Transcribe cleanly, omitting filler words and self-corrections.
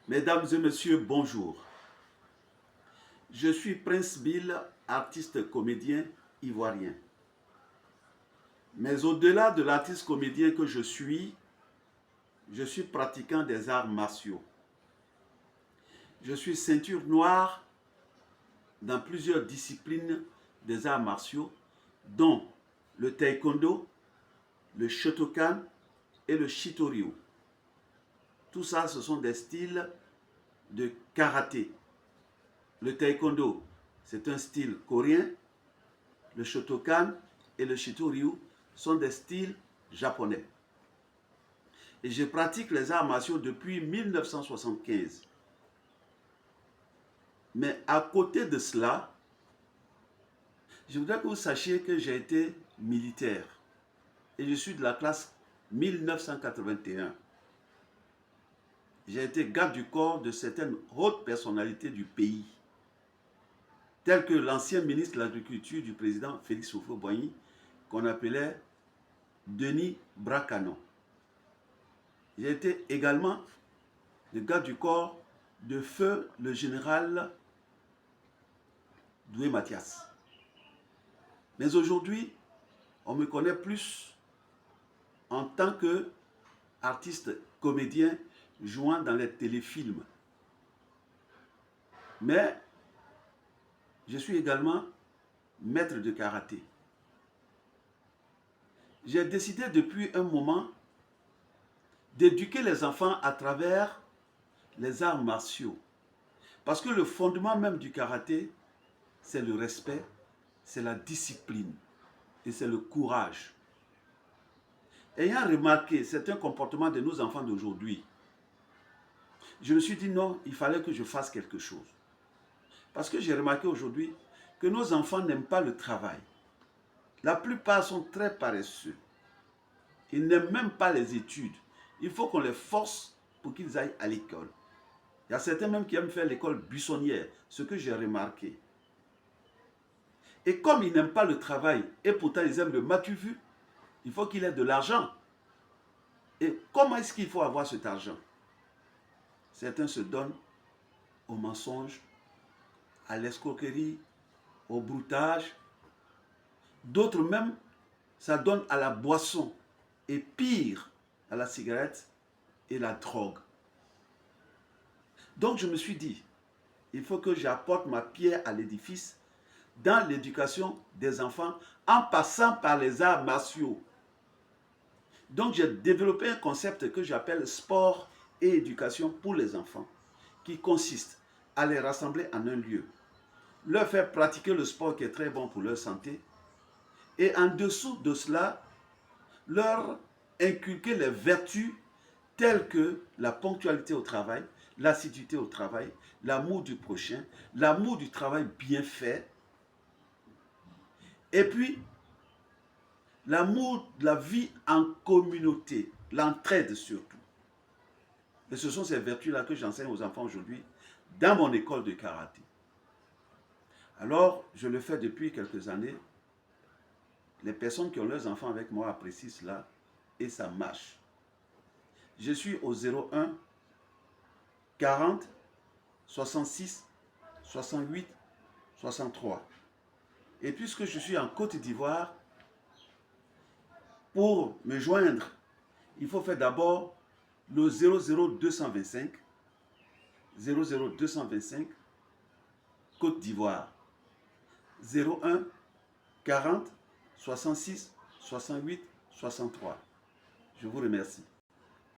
Mesdames et messieurs, bonjour. Je suis Prince Bill, artiste comédien ivoirien. Mais au-delà de l'artiste comédien que je suis pratiquant des arts martiaux. Je suis ceinture noire dans plusieurs disciplines des arts martiaux, dont le taekwondo, le shotokan et le shitoryu. Tout ça, ce sont des styles de karaté. Le taekwondo, c'est un style coréen. Le shotokan et le shitoryu sont des styles japonais. Et je pratique les arts martiaux depuis 1975. Mais à côté de cela, je voudrais que vous sachiez que j'ai été militaire. Et je suis de la classe 1981. J'ai été garde du corps de certaines hautes personnalités du pays, telles que l'ancien ministre de l'Agriculture du président Félix Houphouët-Boigny, qu'on appelait Denis Bracano. J'ai été également le garde du corps de feu le général Doué Mathias. Mais aujourd'hui, on me connaît plus en tant qu'artiste comédien jouant dans les téléfilms. Mais je suis également maître de karaté. J'ai décidé depuis un moment d'éduquer les enfants à travers les arts martiaux. Parce que le fondement même du karaté, c'est le respect, c'est la discipline et c'est le courage. Ayant remarqué certains comportements de nos enfants d'aujourd'hui, je me suis dit non, il fallait que je fasse quelque chose. Parce que j'ai remarqué aujourd'hui que nos enfants n'aiment pas le travail. La plupart sont très paresseux. Ils n'aiment même pas les études. Il faut qu'on les force pour qu'ils aillent à l'école. Il y a certains même qui aiment faire l'école buissonnière, ce que j'ai remarqué. Et comme ils n'aiment pas le travail, et pourtant ils aiment le matu vu, il faut qu'il ait de l'argent. Et comment est-ce qu'il faut avoir cet argent? Certains se donnent au mensonge, à l'escroquerie, au broutage. D'autres même, ça donne à la boisson. Et pire, à la cigarette et la drogue. Donc je me suis dit, il faut que j'apporte ma pierre à l'édifice dans l'éducation des enfants en passant par les arts martiaux. Donc j'ai développé un concept que j'appelle sport et éducation pour les enfants, qui consiste à les rassembler en un lieu, leur faire pratiquer le sport qui est très bon pour leur santé, et en dessous de cela, leur inculquer les vertus telles que la ponctualité au travail, l'assiduité au travail, l'amour du prochain, l'amour du travail bien fait, et puis l'amour de la vie en communauté, l'entraide surtout. Et ce sont ces vertus-là que j'enseigne aux enfants aujourd'hui dans mon école de karaté. Alors, je le fais depuis quelques années. Les personnes qui ont leurs enfants avec moi apprécient cela et ça marche. Je suis au 01 40 66 68 63. Et puisque je suis en Côte d'Ivoire, pour me joindre, il faut faire d'abord le 00225 00225 Côte d'Ivoire 01 40 66 68 63. Je vous remercie.